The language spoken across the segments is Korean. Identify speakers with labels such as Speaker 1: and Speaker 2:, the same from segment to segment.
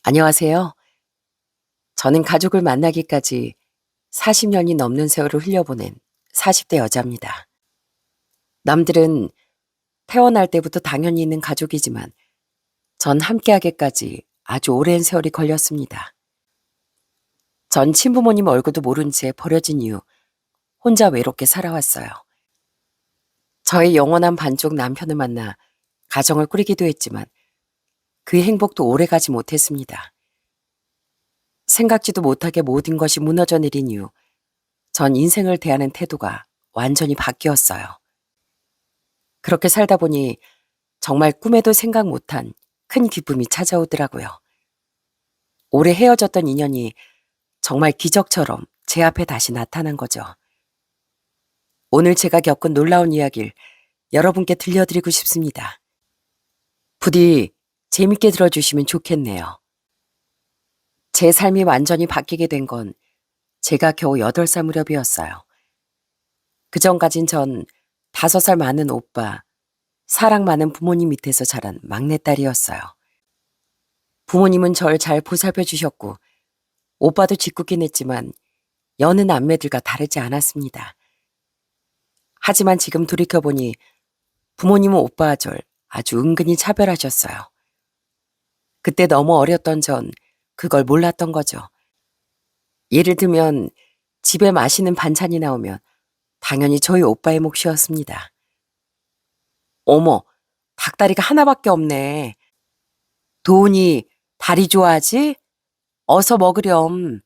Speaker 1: 안녕하세요. 저는 가족을 만나기까지 40년이 넘는 세월을 흘려보낸 40대 여자입니다. 남들은 태어날 때부터 당연히 있는 가족이지만 전 함께하기까지 아주 오랜 세월이 걸렸습니다. 전 친부모님 얼굴도 모른 채 버려진 이후 혼자 외롭게 살아왔어요. 저의 영원한 반쪽 남편을 만나 가정을 꾸리기도 했지만 그 행복도 오래가지 못했습니다. 생각지도 못하게 모든 것이 무너져 내린 이후 전 인생을 대하는 태도가 완전히 바뀌었어요. 그렇게 살다 보니 정말 꿈에도 생각 못한 큰 기쁨이 찾아오더라고요. 오래 헤어졌던 인연이 정말 기적처럼 제 앞에 다시 나타난 거죠. 오늘 제가 겪은 놀라운 이야기를 여러분께 들려드리고 싶습니다. 부디 재밌게 들어주시면 좋겠네요. 제 삶이 완전히 바뀌게 된 건 제가 겨우 8살 무렵이었어요. 그전까진 전 5살 많은 오빠, 사랑 많은 부모님 밑에서 자란 막내딸이었어요. 부모님은 절 잘 보살펴 주셨고 오빠도 짓궂긴 했지만 여느 남매들과 다르지 않았습니다. 하지만 지금 돌이켜보니 부모님은 오빠와 절 아주 은근히 차별하셨어요. 그때 너무 어렸던 전 그걸 몰랐던 거죠. 예를 들면 집에 맛있는 반찬이 나오면 당연히 저희 오빠의 몫이었습니다. 어머, 닭다리가 하나밖에 없네. 도훈이 다리 좋아하지? 어서 먹으렴.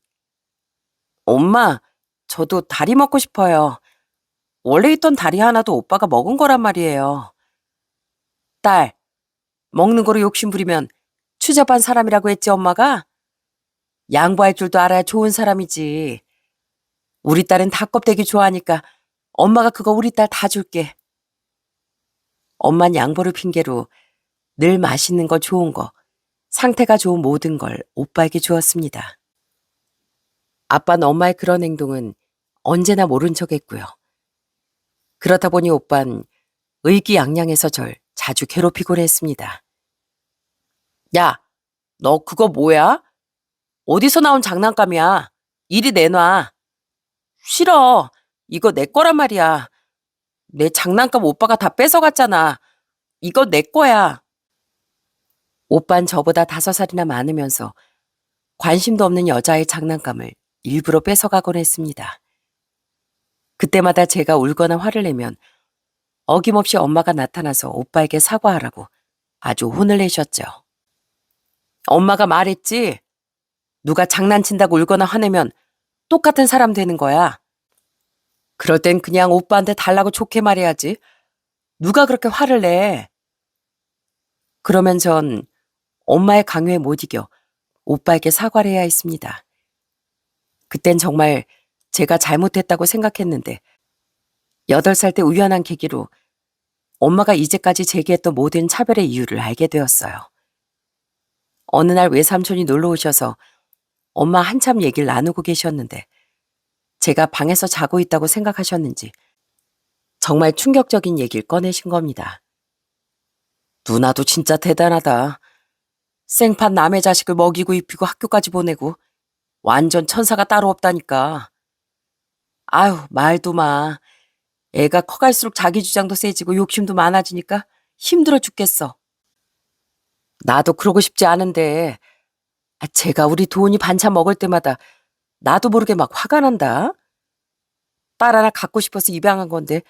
Speaker 1: 엄마, 저도 다리 먹고 싶어요. 원래 있던 다리 하나도 오빠가 먹은 거란 말이에요. 딸, 먹는 거로 욕심 부리면 추잡한 사람이라고 했지, 엄마가? 양보할 줄도 알아야 좋은 사람이지. 우리 딸은 닭껍데기 좋아하니까 엄마가 그거 우리 딸 다 줄게. 엄만 양보를 핑계로 늘 맛있는 거 좋은 거, 상태가 좋은 모든 걸 오빠에게 주었습니다. 아빠는 엄마의 그런 행동은 언제나 모른 척 했고요. 그렇다 보니 오빤 의기양양해서 절 자주 괴롭히곤 했습니다. 야, 너 그거 뭐야? 어디서 나온 장난감이야? 이리 내놔. 싫어. 이거 내 거란 말이야. 내 장난감 오빠가 다 뺏어갔잖아. 이거 내 거야. 오빤 저보다 5살이나 많으면서 관심도 없는 여자의 장난감을 일부러 뺏어가곤 했습니다. 그때마다 제가 울거나 화를 내면 어김없이 엄마가 나타나서 오빠에게 사과하라고 아주 혼을 내셨죠. 엄마가 말했지. 누가 장난친다고 울거나 화내면 똑같은 사람 되는 거야. 그럴 땐 그냥 오빠한테 달라고 좋게 말해야지. 누가 그렇게 화를 내. 그러면 전 엄마의 강요에 못 이겨 오빠에게 사과를 해야 했습니다. 그땐 정말 제가 잘못했다고 생각했는데 8살 때 우연한 계기로 엄마가 이제까지 제기했던 모든 차별의 이유를 알게 되었어요. 어느 날 외삼촌이 놀러 오셔서 엄마 한참 얘기를 나누고 계셨는데 제가 방에서 자고 있다고 생각하셨는지 정말 충격적인 얘기를 꺼내신 겁니다. 누나도 진짜 대단하다. 생판 남의 자식을 먹이고 입히고 학교까지 보내고 완전 천사가 따로 없다니까. 아유, 말도 마. 애가 커갈수록 자기 주장도 세지고 욕심도 많아지니까 힘들어 죽겠어. 나도 그러고 싶지 않은데 제가 우리 도훈이 반찬 먹을 때마다 나도 모르게 막 화가 난다. 딸 하나 갖고 싶어서 입양한 건데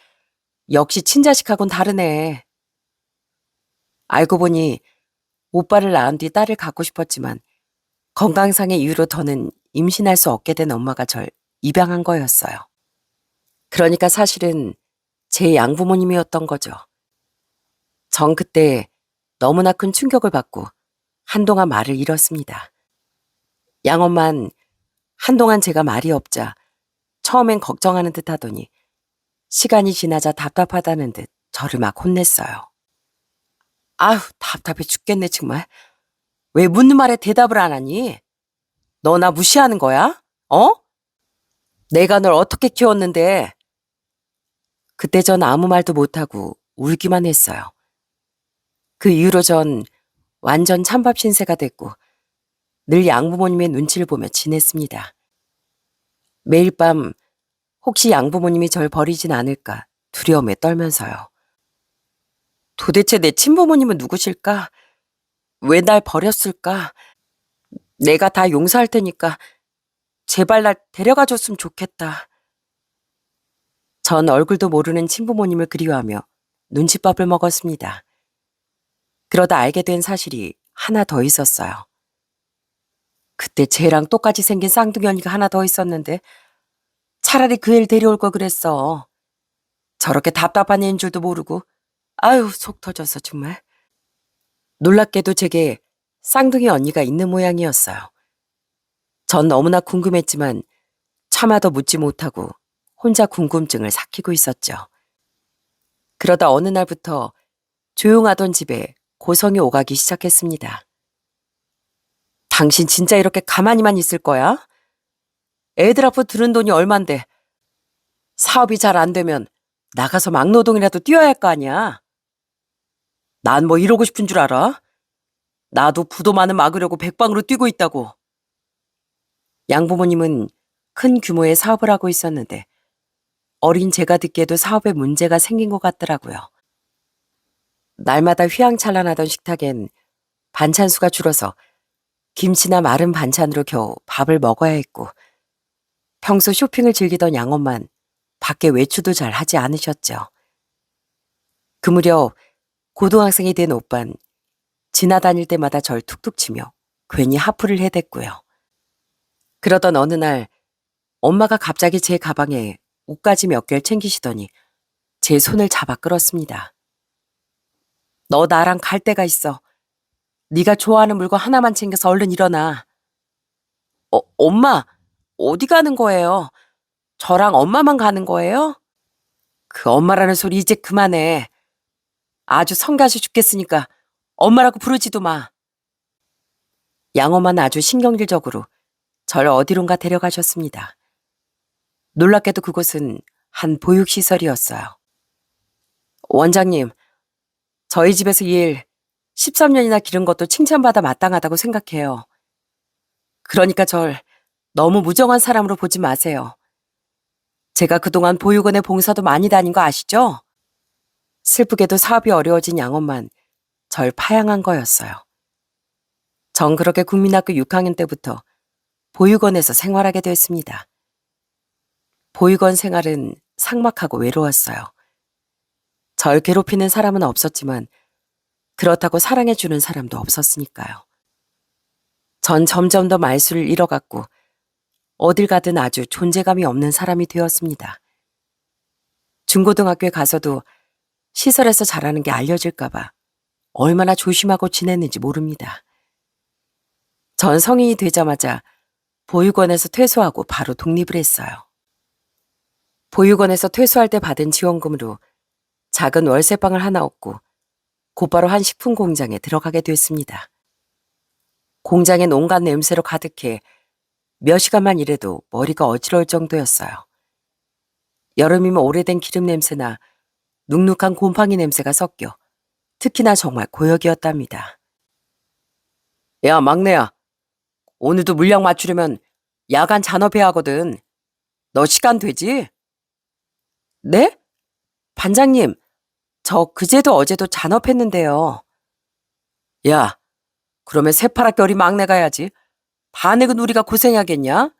Speaker 1: 역시 친자식하고는 다르네. 알고 보니 오빠를 낳은 뒤 딸을 갖고 싶었지만 건강상의 이유로 더는 임신할 수 없게 된 엄마가 절 입양한 거였어요. 그러니까 사실은 제 양부모님이었던 거죠. 전 그때 너무나 큰 충격을 받고 한동안 말을 잃었습니다. 양엄만 한동안 제가 말이 없자 처음엔 걱정하는 듯 하더니 시간이 지나자 답답하다는 듯 저를 막 혼냈어요. 아휴, 답답해 죽겠네 정말. 왜 묻는 말에 대답을 안 하니? 너 나 무시하는 거야? 어? 내가 널 어떻게 키웠는데? 그때 전 아무 말도 못하고 울기만 했어요. 그 이후로 전 완전 찬밥 신세가 됐고 늘 양부모님의 눈치를 보며 지냈습니다. 매일 밤 혹시 양부모님이 절 버리진 않을까 두려움에 떨면서요. 도대체 내 친부모님은 누구실까? 왜 날 버렸을까? 내가 다 용서할 테니까 제발 날 데려가 줬으면 좋겠다. 전 얼굴도 모르는 친부모님을 그리워하며 눈칫밥을 먹었습니다. 그러다 알게 된 사실이 하나 더 있었어요. 그때 쟤랑 똑같이 생긴 쌍둥이 언니가 하나 더 있었는데 차라리 그 애를 데려올 걸 그랬어. 저렇게 답답한 애인 줄도 모르고. 아유, 속 터져서 정말. 놀랍게도 제게 쌍둥이 언니가 있는 모양이었어요. 전 너무나 궁금했지만 차마도 묻지 못하고 혼자 궁금증을 삭히고 있었죠. 그러다 어느 날부터 조용하던 집에 고성이 오가기 시작했습니다. 당신 진짜 이렇게 가만히만 있을 거야? 애들 앞으로 들은 돈이 얼만데 사업이 잘 안 되면 나가서 막노동이라도 뛰어야 할 거 아니야? 난 뭐 이러고 싶은 줄 알아? 나도 부도만은 막으려고 백방으로 뛰고 있다고. 양부모님은 큰 규모의 사업을 하고 있었는데 어린 제가 듣기에도 사업에 문제가 생긴 것 같더라고요. 날마다 휘황찬란하던 식탁엔 반찬 수가 줄어서 김치나 마른 반찬으로 겨우 밥을 먹어야 했고 평소 쇼핑을 즐기던 양엄만 밖에 외출도 잘 하지 않으셨죠. 그 무렵 고등학생이 된 오빤 지나다닐 때마다 절 툭툭 치며 괜히 하프를 해댔고요. 그러던 어느 날 엄마가 갑자기 제 가방에 옷가지 몇 개를 챙기시더니 제 손을 잡아 끌었습니다. 너 나랑 갈 데가 있어. 네가 좋아하는 물건 하나만 챙겨서 얼른 일어나. 엄마, 어디 가는 거예요? 저랑 엄마만 가는 거예요? 그 엄마라는 소리 이제 그만해. 아주 성가시 죽겠으니까 엄마라고 부르지도 마. 양엄마는 아주 신경질적으로 절 어디론가 데려가셨습니다. 놀랍게도 그곳은 한 보육시설이었어요. 원장님, 저희 집에서 이 일 13년이나 기른 것도 칭찬받아 마땅하다고 생각해요. 그러니까 절 너무 무정한 사람으로 보지 마세요. 제가 그동안 보육원에 봉사도 많이 다닌 거 아시죠? 슬프게도 사업이 어려워진 양엄만 절 파양한 거였어요. 전 그렇게 국민학교 6학년 때부터 보육원에서 생활하게 됐습니다. 보육원 생활은 삭막하고 외로웠어요. 절 괴롭히는 사람은 없었지만 그렇다고 사랑해주는 사람도 없었으니까요. 전 점점 더 말수를 잃어갔고 어딜 가든 아주 존재감이 없는 사람이 되었습니다. 중고등학교에 가서도 시설에서 자라는 게 알려질까봐 얼마나 조심하고 지냈는지 모릅니다. 전 성인이 되자마자 보육원에서 퇴소하고 바로 독립을 했어요. 보육원에서 퇴소할 때 받은 지원금으로 작은 월세방을 하나 얻고 곧바로 한 식품 공장에 들어가게 됐습니다. 공장엔 온갖 냄새로 가득해 몇 시간만 일해도 머리가 어지러울 정도였어요. 여름이면 오래된 기름 냄새나 눅눅한 곰팡이 냄새가 섞여 특히나 정말 고역이었답니다. 야, 막내야. 오늘도 물량 맞추려면 야간 잔업해야 하거든. 너 시간 되지? 네? 반장님, 저 그제도 어제도 잔업했는데요. 야, 그러면 새파랗게 어린 막내가 해야지. 다 늙은 우리가 고생하겠냐?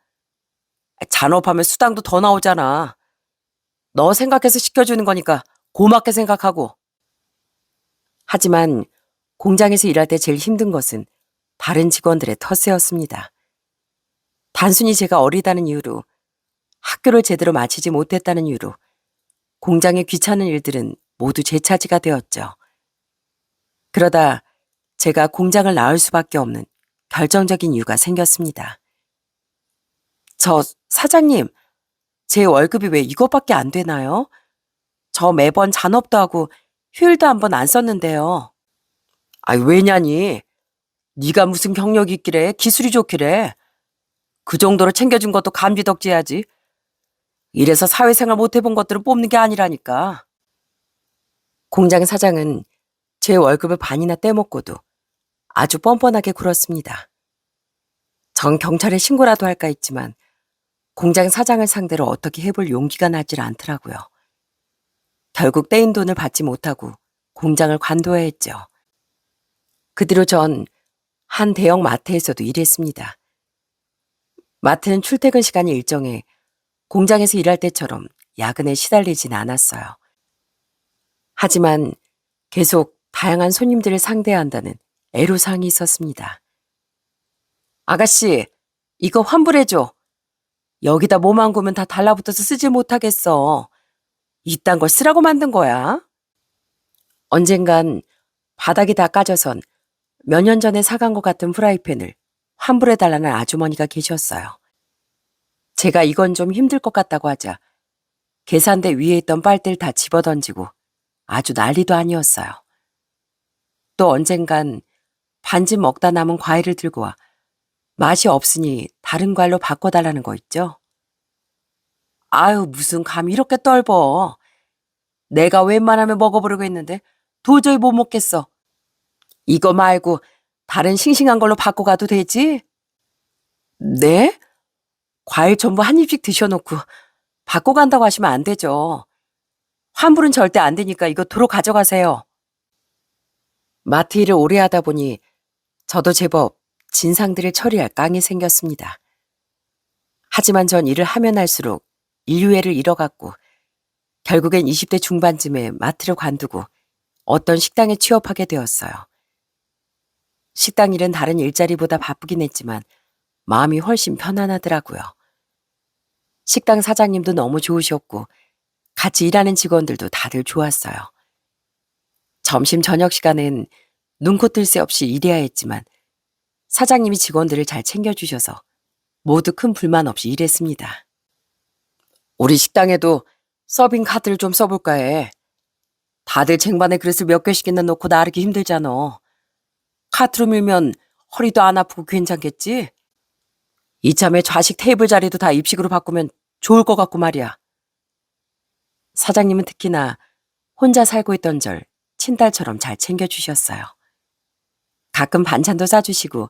Speaker 1: 잔업하면 수당도 더 나오잖아. 너 생각해서 시켜주는 거니까 고맙게 생각하고. 하지만 공장에서 일할 때 제일 힘든 것은 다른 직원들의 텃세였습니다. 단순히 제가 어리다는 이유로 학교를 제대로 마치지 못했다는 이유로 공장의 귀찮은 일들은 모두 제 차지가 되었죠. 그러다 제가 공장을 나올 수밖에 없는 결정적인 이유가 생겼습니다. 저 사장님, 제 월급이 왜 이것밖에 안 되나요? 저 매번 잔업도 하고 휴일도 한 번 안 썼는데요. 아이, 왜냐니? 네가 무슨 경력이 있기래, 기술이 좋기래. 그 정도로 챙겨준 것도 감지덕지해야지. 이래서 사회생활 못 해본 것들을 뽑는 게 아니라니까. 공장 사장은 제 월급을 반이나 떼먹고도 아주 뻔뻔하게 굴었습니다. 전 경찰에 신고라도 할까 했지만 공장 사장을 상대로 어떻게 해볼 용기가 나질 않더라고요. 결국 떼인 돈을 받지 못하고 공장을 관둬야 했죠. 그 뒤로 전 한 대형 마트에서도 일했습니다. 마트는 출퇴근 시간이 일정해 공장에서 일할 때처럼 야근에 시달리진 않았어요. 하지만 계속 다양한 손님들을 상대해야 한다는 애로사항이 있었습니다. 아가씨, 이거 환불해줘. 여기다 뭐만 구면 다 달라붙어서 쓰질 못하겠어. 이딴 걸 쓰라고 만든 거야? 언젠간 바닥이 다 까져선 몇 년 전에 사간 것 같은 프라이팬을 환불해달라는 아주머니가 계셨어요. 제가 이건 좀 힘들 것 같다고 하자 계산대 위에 있던 빨대를 다 집어던지고 아주 난리도 아니었어요. 또 언젠간 반쯤 먹다 남은 과일을 들고 와 맛이 없으니 다른 과일로 바꿔달라는 거 있죠? 아유, 무슨 감히 이렇게 떨버. 내가 웬만하면 먹어보려고 했는데 도저히 못 먹겠어. 이거 말고 다른 싱싱한 걸로 바꿔가도 되지? 네? 과일 전부 한 입씩 드셔놓고 바꿔간다고 하시면 안 되죠. 환불은 절대 안 되니까 이거 도로 가져가세요. 마트 일을 오래 하다 보니 저도 제법 진상들을 처리할 깡이 생겼습니다. 하지만 전 일을 하면 할수록 인류애를 잃어갔고 결국엔 20대 중반쯤에 마트를 관두고 어떤 식당에 취업하게 되었어요. 식당 일은 다른 일자리보다 바쁘긴 했지만 마음이 훨씬 편안하더라고요. 식당 사장님도 너무 좋으셨고 같이 일하는 직원들도 다들 좋았어요. 점심 저녁 시간엔 눈코 뜰 새 없이 일해야 했지만 사장님이 직원들을 잘 챙겨주셔서 모두 큰 불만 없이 일했습니다. 우리 식당에도 서빙 카드를 좀 써볼까 해. 다들 쟁반에 그릇을 몇 개씩이나 놓고 나르기 힘들잖아. 카트로 밀면 허리도 안 아프고 괜찮겠지? 이참에 좌식 테이블 자리도 다 입식으로 바꾸면 좋을 것 같고 말이야. 사장님은 특히나 혼자 살고 있던 절 친딸처럼 잘 챙겨주셨어요. 가끔 반찬도 싸주시고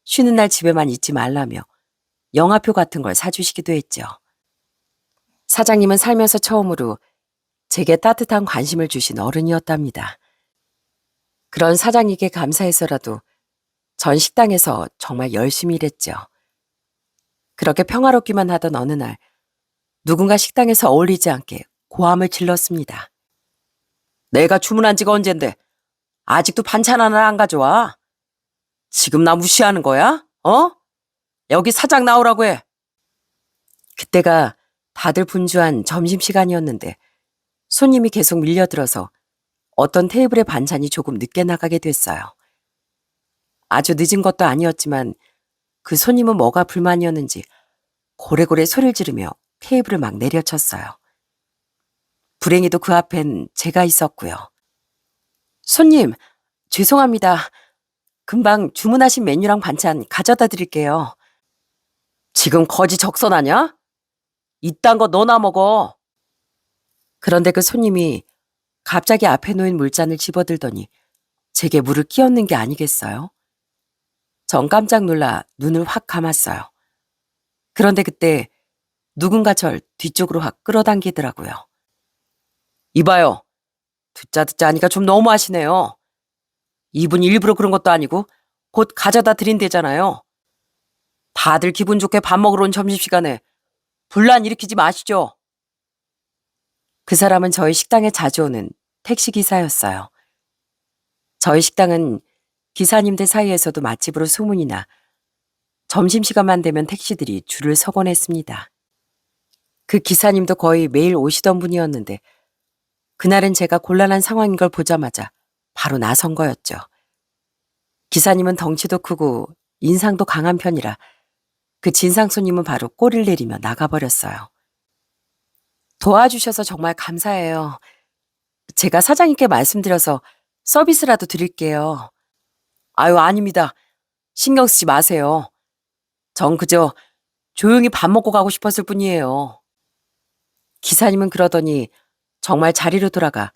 Speaker 1: 쉬는 날 집에만 있지 말라며 영화표 같은 걸 사주시기도 했죠. 사장님은 살면서 처음으로 제게 따뜻한 관심을 주신 어른이었답니다. 그런 사장님께 감사해서라도 전 식당에서 정말 열심히 일했죠. 그렇게 평화롭기만 하던 어느 날 누군가 식당에서 어울리지 않게 고함을 질렀습니다. 내가 주문한 지가 언젠데 아직도 반찬 하나 안 가져와? 지금 나 무시하는 거야? 어? 여기 사장 나오라고 해. 그때가 다들 분주한 점심시간이었는데 손님이 계속 밀려들어서 어떤 테이블의 반찬이 조금 늦게 나가게 됐어요. 아주 늦은 것도 아니었지만 그 손님은 뭐가 불만이었는지 고래고래 소리를 지르며 테이블을 막 내려쳤어요. 불행히도 그 앞엔 제가 있었고요. 손님, 죄송합니다. 금방 주문하신 메뉴랑 반찬 가져다 드릴게요. 지금 거지 적선하냐? 이딴 거 너나 먹어. 그런데 그 손님이 갑자기 앞에 놓인 물잔을 집어들더니 제게 물을 끼얹는 게 아니겠어요? 전 깜짝 놀라 눈을 확 감았어요. 그런데 그때 누군가 절 뒤쪽으로 확 끌어당기더라고요. 이봐요. 듣자 하니까 좀 너무하시네요. 이분이 일부러 그런 것도 아니고 곧 가져다 드린대잖아요. 다들 기분 좋게 밥 먹으러 온 점심시간에 분란 일으키지 마시죠. 그 사람은 저희 식당에 자주 오는 택시기사였어요. 저희 식당은 기사님들 사이에서도 맛집으로 소문이 나 점심시간만 되면 택시들이 줄을 서곤 했습니다. 그 기사님도 거의 매일 오시던 분이었는데 그날은 제가 곤란한 상황인 걸 보자마자 바로 나선 거였죠. 기사님은 덩치도 크고 인상도 강한 편이라 그 진상 손님은 바로 꼬리를 내리며 나가버렸어요. 도와주셔서 정말 감사해요. 제가 사장님께 말씀드려서 서비스라도 드릴게요. 아유, 아닙니다. 신경 쓰지 마세요. 전 그저 조용히 밥 먹고 가고 싶었을 뿐이에요. 기사님은 그러더니 정말 자리로 돌아가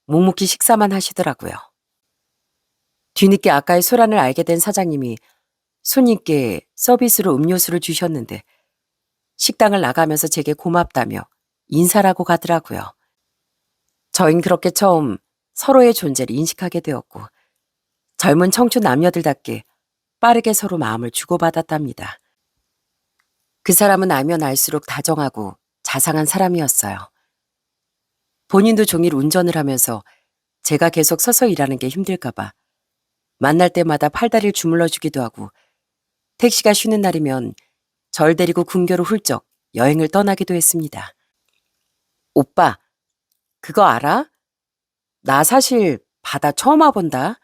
Speaker 1: 묵묵히 식사만 하시더라고요. 뒤늦게 아까의 소란을 알게 된 사장님이 손님께 서비스로 음료수를 주셨는데 식당을 나가면서 제게 고맙다며 인사라고 가더라고요. 저흰 그렇게 처음 서로의 존재를 인식하게 되었고 젊은 청춘 남녀들답게 빠르게 서로 마음을 주고받았답니다. 그 사람은 알면 알수록 다정하고 자상한 사람이었어요. 본인도 종일 운전을 하면서 제가 계속 서서 일하는 게 힘들까봐 만날 때마다 팔다리를 주물러 주기도 하고 택시가 쉬는 날이면 절 데리고 근교로 훌쩍 여행을 떠나기도 했습니다. 오빠, 그거 알아? 나 사실 바다 처음 와본다.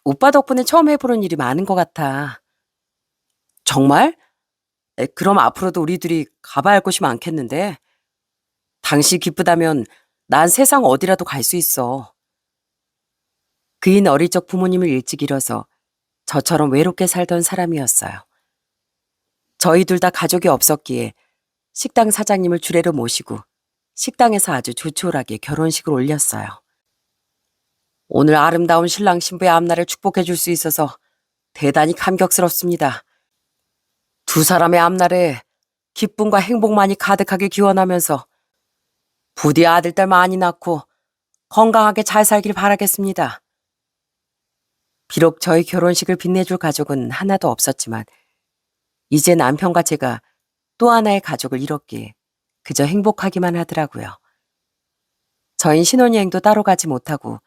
Speaker 1: 오빠 덕분에 처음 해보는 일이 많은 것 같아. 정말? 그럼 앞으로도 우리 둘이 가봐야 할 곳이 많겠는데. 당시 기쁘다면 난 세상 어디라도 갈 수 있어. 그인 어릴 적 부모님을 일찍 잃어서 저처럼 외롭게 살던 사람이었어요. 저희 둘 다 가족이 없었기에 식당 사장님을 주례로 모시고 식당에서 아주 조촐하게 결혼식을 올렸어요. 오늘 아름다운 신랑 신부의 앞날을 축복해 줄 수 있어서 대단히 감격스럽습니다. 두 사람의 앞날에 기쁨과 행복만이 가득하게 기원하면서 부디 아들딸 많이 낳고 건강하게 잘 살길 바라겠습니다. 비록 저희 결혼식을 빛내줄 가족은 하나도 없었지만 이제 남편과 제가 또 하나의 가족을 이뤘기에 그저 행복하기만 하더라고요. 저흰 신혼여행도 따로 가지 못하고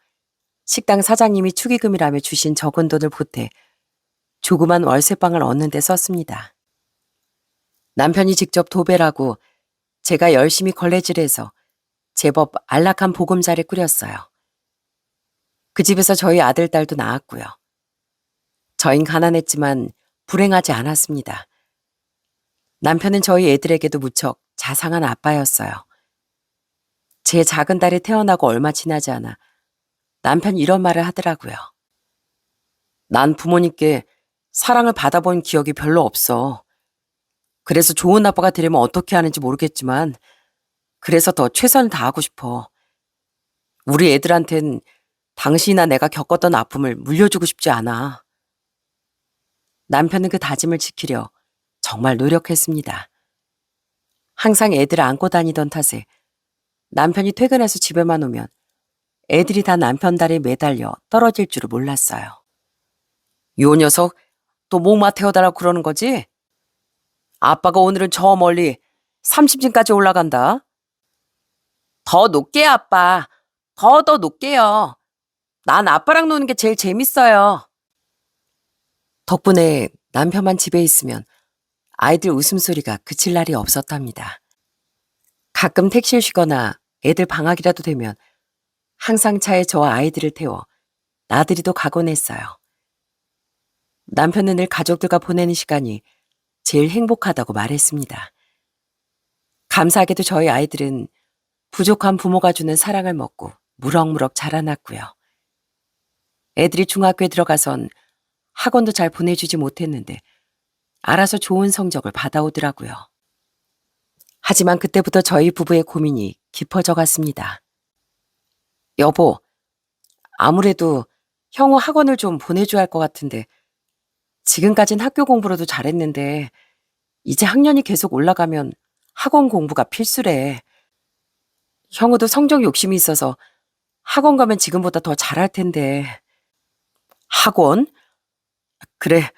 Speaker 1: 식당 사장님이 축의금이라며 주신 적은 돈을 보태 조그만 월세방을 얻는 데 썼습니다. 남편이 직접 도배를 하고 제가 열심히 걸레질해서 제법 안락한 보금자리를 꾸렸어요. 그 집에서 저희 아들, 딸도 낳았고요. 저흰 가난했지만 불행하지 않았습니다. 남편은 저희 애들에게도 무척 자상한 아빠였어요. 제 작은 딸이 태어나고 얼마 지나지 않아 남편이 이런 말을 하더라고요. 난 부모님께 사랑을 받아본 기억이 별로 없어. 그래서 좋은 아빠가 되려면 어떻게 하는지 모르겠지만 그래서 더 최선을 다하고 싶어. 우리 애들한텐 당신이나 내가 겪었던 아픔을 물려주고 싶지 않아. 남편은 그 다짐을 지키려 정말 노력했습니다. 항상 애들을 안고 다니던 탓에 남편이 퇴근해서 집에만 오면 애들이 다 남편 다리에 매달려 떨어질 줄을 몰랐어요. 요 녀석 또 목마 태워달라고 그러는 거지? 아빠가 오늘은 저 멀리 30층까지 올라간다. 더 높게 아빠. 더 높게요. 난 아빠랑 노는 게 제일 재밌어요. 덕분에 남편만 집에 있으면 아이들 웃음소리가 그칠 날이 없었답니다. 가끔 택시를 쉬거나 애들 방학이라도 되면 항상 차에 저와 아이들을 태워 나들이도 가곤 했어요. 남편은 늘 가족들과 보내는 시간이 제일 행복하다고 말했습니다. 감사하게도 저희 아이들은 부족한 부모가 주는 사랑을 먹고 무럭무럭 자라났고요. 애들이 중학교에 들어가선 학원도 잘 보내주지 못했는데 알아서 좋은 성적을 받아오더라고요. 하지만 그때부터 저희 부부의 고민이 깊어져 갔습니다. 여보, 아무래도 형우 학원을 좀 보내줘야 할 것 같은데 지금까진 학교 공부로도 잘했는데 이제 학년이 계속 올라가면 학원 공부가 필수래. 형우도 성적 욕심이 있어서 학원 가면 지금보다 더 잘할 텐데. 학원? 그래,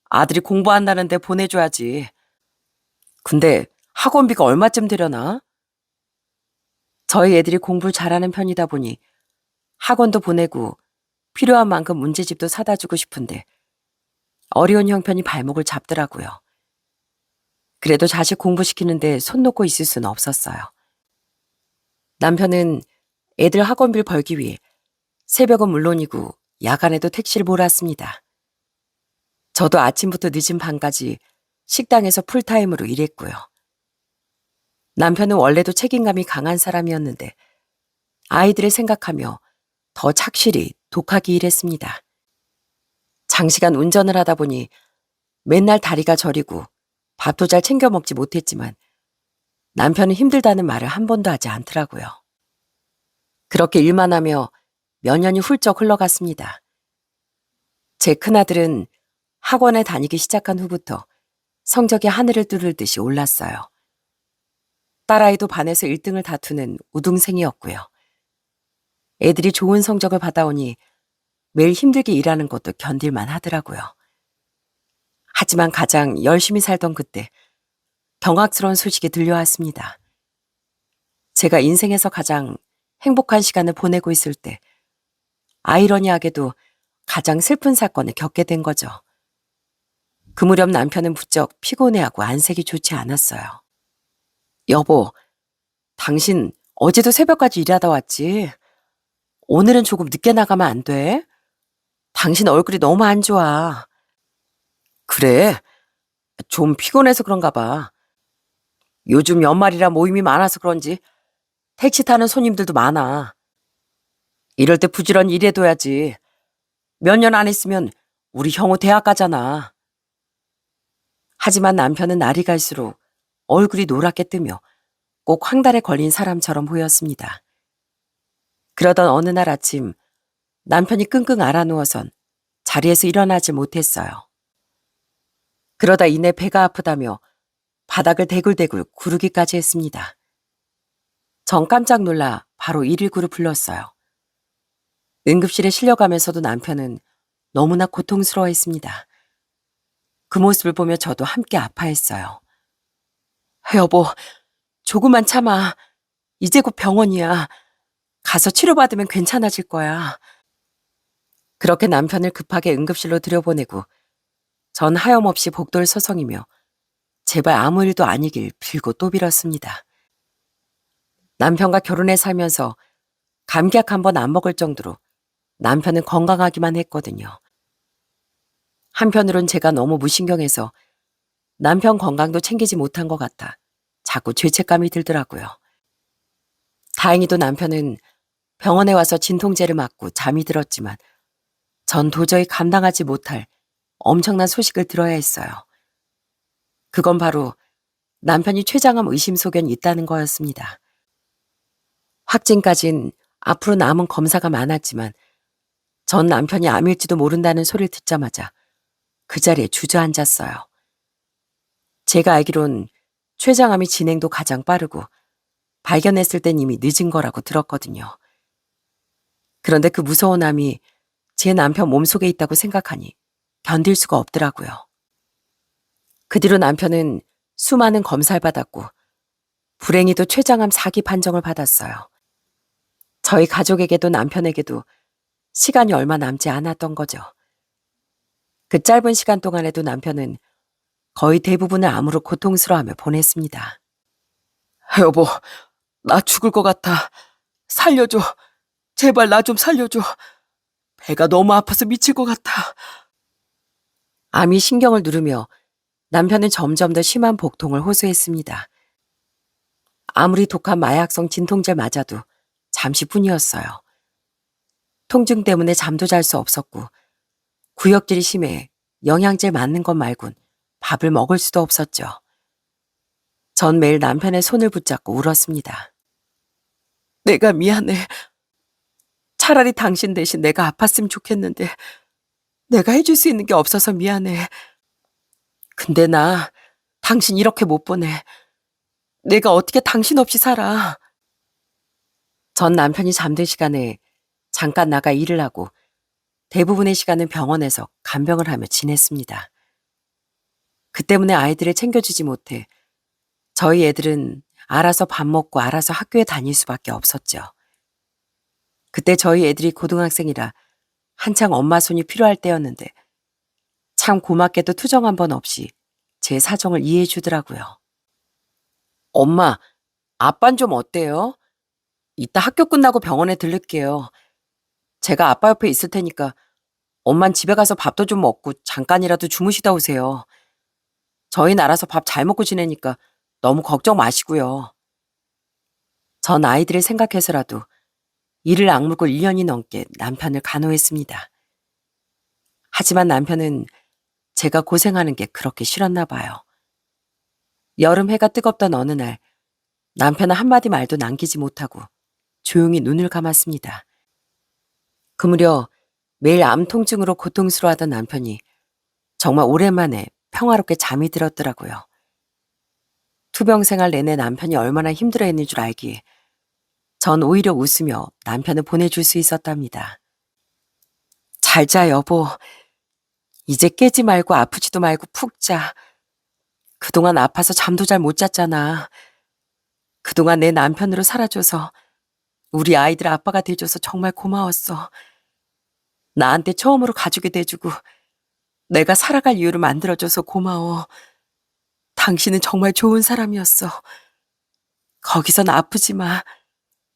Speaker 1: 아들이 공부한다는데 보내줘야지. 근데 학원비가 얼마쯤 되려나? 저희 애들이 공부를 잘하는 편이다 보니 학원도 보내고 필요한 만큼 문제집도 사다 주고 싶은데 어려운 형편이 발목을 잡더라고요. 그래도 자식 공부시키는데 손 놓고 있을 수는 없었어요. 남편은 애들 학원비를 벌기 위해 새벽은 물론이고 야간에도 택시를 몰았습니다. 저도 아침부터 늦은 밤까지 식당에서 풀타임으로 일했고요. 남편은 원래도 책임감이 강한 사람이었는데 아이들을 생각하며 더 착실히 독하게 일했습니다. 장시간 운전을 하다 보니 맨날 다리가 저리고 밥도 잘 챙겨 먹지 못했지만 남편은 힘들다는 말을 한 번도 하지 않더라고요. 그렇게 일만 하며 몇 년이 훌쩍 흘러갔습니다. 제 큰아들은 학원에 다니기 시작한 후부터 성적이 하늘을 뚫을 듯이 올랐어요. 딸아이도 반에서 1등을 다투는 우등생이었고요. 애들이 좋은 성적을 받아오니 매일 힘들게 일하는 것도 견딜만 하더라고요. 하지만 가장 열심히 살던 그때 경악스러운 소식이 들려왔습니다. 제가 인생에서 가장 행복한 시간을 보내고 있을 때 아이러니하게도 가장 슬픈 사건을 겪게 된 거죠. 그 무렵 남편은 부쩍 피곤해하고 안색이 좋지 않았어요. 여보, 당신 어제도 새벽까지 일하다 왔지? 오늘은 조금 늦게 나가면 안 돼? 당신 얼굴이 너무 안 좋아. 그래, 좀 피곤해서 그런가 봐. 요즘 연말이라 모임이 많아서 그런지 택시 타는 손님들도 많아. 이럴 때 부지런히 일해둬야지. 몇 년 안 했으면 우리 형우 대학 가잖아. 하지만 남편은 날이 갈수록 얼굴이 노랗게 뜨며 꼭 황달에 걸린 사람처럼 보였습니다. 그러던 어느 날 아침 남편이 끙끙 앓아누워선 자리에서 일어나지 못했어요. 그러다 이내 배가 아프다며 바닥을 대굴대굴 구르기까지 했습니다. 전 깜짝 놀라 바로 119를 불렀어요. 응급실에 실려가면서도 남편은 너무나 고통스러워했습니다. 그 모습을 보며 저도 함께 아파했어요. 여보, 조금만 참아. 이제 곧 병원이야. 가서 치료받으면 괜찮아질 거야. 그렇게 남편을 급하게 응급실로 들여보내고 전 하염없이 복도를 서성이며 제발 아무 일도 아니길 빌고 또 빌었습니다. 남편과 결혼해 살면서 감기약 한 번 안 먹을 정도로 남편은 건강하기만 했거든요. 한편으론 제가 너무 무신경해서 남편 건강도 챙기지 못한 것 같아 자꾸 죄책감이 들더라고요. 다행히도 남편은 병원에 와서 진통제를 맞고 잠이 들었지만 전 도저히 감당하지 못할 엄청난 소식을 들어야 했어요. 그건 바로 남편이 췌장암 의심 소견이 있다는 거였습니다. 확진까진 앞으로 남은 검사가 많았지만 전 남편이 암일지도 모른다는 소리를 듣자마자 그 자리에 주저앉았어요. 제가 알기론 췌장암이 진행도 가장 빠르고 발견했을 땐 이미 늦은 거라고 들었거든요. 그런데 그 무서운 암이 제 남편 몸속에 있다고 생각하니 견딜 수가 없더라고요. 그 뒤로 남편은 수많은 검사를 받았고 불행히도 췌장암 4기 판정을 받았어요. 저희 가족에게도 남편에게도 시간이 얼마 남지 않았던 거죠. 그 짧은 시간 동안에도 남편은 거의 대부분을 암으로 고통스러워하며 보냈습니다. 여보, 나 죽을 것 같아. 살려줘. 제발 나 좀 살려줘. 배가 너무 아파서 미칠 것 같아. 암이 신경을 누르며 남편은 점점 더 심한 복통을 호소했습니다. 아무리 독한 마약성 진통제를 맞아도 잠시뿐이었어요. 통증 때문에 잠도 잘 수 없었고 구역질이 심해 영양제 맞는 것 말곤 밥을 먹을 수도 없었죠. 전 매일 남편의 손을 붙잡고 울었습니다. 내가 미안해. 차라리 당신 대신 내가 아팠으면 좋겠는데 내가 해줄 수 있는 게 없어서 미안해. 근데 나 당신 이렇게 못 보내. 내가 어떻게 당신 없이 살아. 전 남편이 잠들 시간에 잠깐 나가 일을 하고 대부분의 시간은 병원에서 간병을 하며 지냈습니다. 그 때문에 아이들을 챙겨주지 못해 저희 애들은 알아서 밥 먹고 알아서 학교에 다닐 수밖에 없었죠. 그때 저희 애들이 고등학생이라 한창 엄마 손이 필요할 때였는데 참 고맙게도 투정 한 번 없이 제 사정을 이해해 주더라고요. 엄마, 아빠는 좀 어때요? 이따 학교 끝나고 병원에 들를게요. 제가 아빠 옆에 있을 테니까 엄만 집에 가서 밥도 좀 먹고 잠깐이라도 주무시다 오세요. 저희는 알아서 밥 잘 먹고 지내니까 너무 걱정 마시고요. 전 아이들을 생각해서라도 이를 악물고 1년이 넘게 남편을 간호했습니다. 하지만 남편은 제가 고생하는 게 그렇게 싫었나 봐요. 여름 해가 뜨겁던 어느 날 남편은 한마디 말도 남기지 못하고 조용히 눈을 감았습니다. 그 무렵 매일 암 통증으로 고통스러워하던 남편이 정말 오랜만에 평화롭게 잠이 들었더라고요. 투병 생활 내내 남편이 얼마나 힘들어했는 줄 알기에 전 오히려 웃으며 남편을 보내줄 수 있었답니다. 잘 자, 여보. 이제 깨지 말고 아프지도 말고 푹 자. 그동안 아파서 잠도 잘 못 잤잖아. 그동안 내 남편으로 살아줘서 우리 아이들 아빠가 돼줘서 정말 고마웠어. 나한테 처음으로 가족이 돼주고 내가 살아갈 이유를 만들어줘서 고마워. 당신은 정말 좋은 사람이었어. 거기선 아프지 마.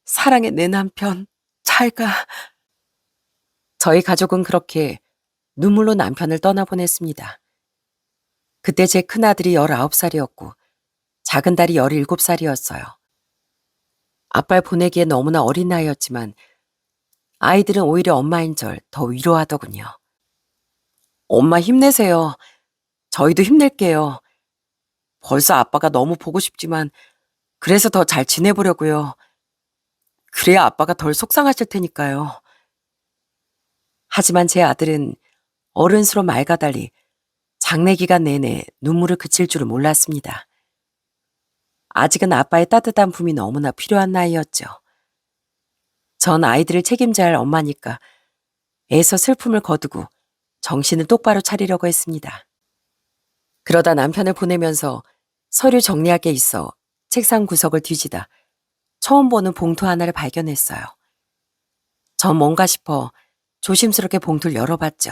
Speaker 1: 사랑해 내 남편. 잘 가. 저희 가족은 그렇게 눈물로 남편을 떠나보냈습니다. 그때 제 큰아들이 19살이었고 작은 딸이 17살이었어요. 아빠를 보내기에 너무나 어린 나이였지만 아이들은 오히려 엄마인 절 더 위로하더군요. 엄마 힘내세요. 저희도 힘낼게요. 벌써 아빠가 너무 보고 싶지만 그래서 더 잘 지내보려고요. 그래야 아빠가 덜 속상하실 테니까요. 하지만 제 아들은 어른스러운 말과 달리 장례 기간 내내 눈물을 그칠 줄을 몰랐습니다. 아직은 아빠의 따뜻한 품이 너무나 필요한 나이였죠. 전 아이들을 책임져야 할 엄마니까 애써 슬픔을 거두고 정신을 똑바로 차리려고 했습니다. 그러다 남편을 보내면서 서류 정리할 게 있어 책상 구석을 뒤지다 처음 보는 봉투 하나를 발견했어요. 전 뭔가 싶어 조심스럽게 봉투를 열어봤죠.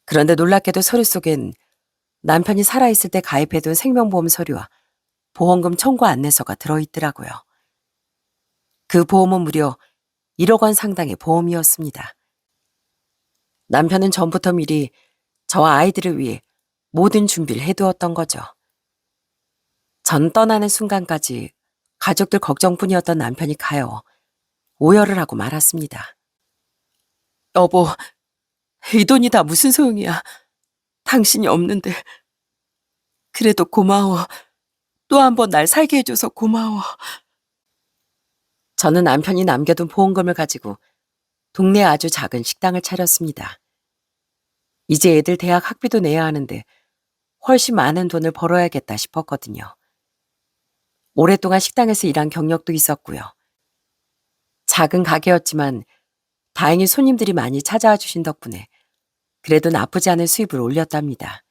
Speaker 1: 그런데 놀랍게도 서류 속엔 남편이 살아있을 때 가입해둔 생명보험 서류와 보험금 청구 안내서가 들어있더라고요. 그 보험은 무려 1억 원 상당의 보험이었습니다. 남편은 전부터 미리 저와 아이들을 위해 모든 준비를 해두었던 거죠. 전 떠나는 순간까지 가족들 걱정뿐이었던 남편이 가요. 오열을 하고 말았습니다. 여보, 이 돈이 다 무슨 소용이야. 당신이 없는데. 그래도 고마워. 또 한 번 날 살게 해줘서 고마워. 저는 남편이 남겨둔 보험금을 가지고 동네 아주 작은 식당을 차렸습니다. 이제 애들 대학 학비도 내야 하는데 훨씬 많은 돈을 벌어야겠다 싶었거든요. 오랫동안 식당에서 일한 경력도 있었고요. 작은 가게였지만 다행히 손님들이 많이 찾아와 주신 덕분에 그래도 나쁘지 않은 수입을 올렸답니다.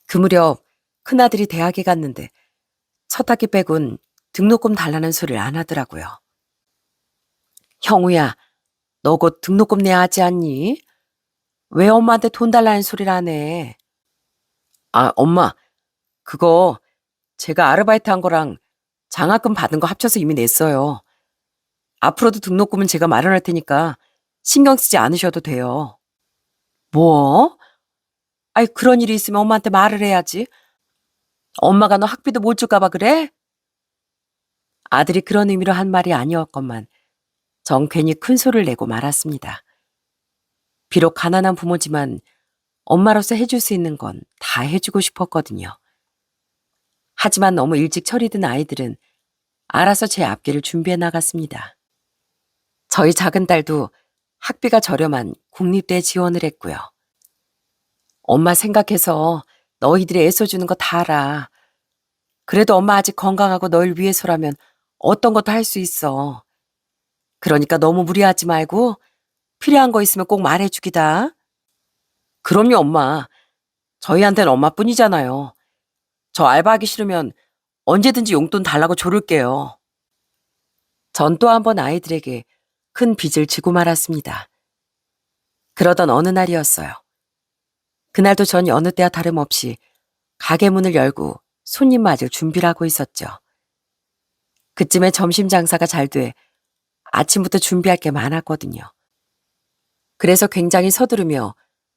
Speaker 1: 그 무렵 큰아들이 대학에 갔는데 첫 학기 빼곤 등록금 달라는 소리를 안 하더라고요. 형우야, 너 곧 등록금 내야 하지 않니? 왜 엄마한테 돈 달라는 소리를 안 해? 아, 엄마, 그거 제가 아르바이트 한 거랑 장학금 받은 거 합쳐서 이미 냈어요. 앞으로도 등록금은 제가 마련할 테니까 신경 쓰지 않으셔도 돼요. 뭐? 아이, 그런 일이 있으면 엄마한테 말을 해야지. 엄마가 너 학비도 못 줄까 봐 그래? 아들이 그런 의미로 한 말이 아니었건만 전 괜히 큰 소리를 내고 말았습니다. 비록 가난한 부모지만 엄마로서 해줄 수 있는 건 다 해주고 싶었거든요. 하지만 너무 일찍 철이 든 아이들은 알아서 제 앞길을 준비해 나갔습니다. 저희 작은 딸도 학비가 저렴한 국립대에 지원을 했고요. 엄마 생각해서 너희들이 애써주는 거 다 알아. 그래도 엄마 아직 건강하고 널 위해서라면 어떤 것도 할 수 있어. 그러니까 너무 무리하지 말고 필요한 거 있으면 꼭 말해주기다. 그럼요, 엄마. 저희한테는 엄마뿐이잖아요. 저 알바하기 싫으면 언제든지 용돈 달라고 조를게요. 전 또 한 번 아이들에게 큰 빚을 지고 말았습니다. 그러던 어느 날이었어요. 그날도 전 여느 때와 다름없이 가게 문을 열고 손님 맞을 준비를 하고 있었죠. 그쯤에 점심 장사가 잘 돼 아침부터 준비할 게 많았거든요. 그래서 굉장히 서두르며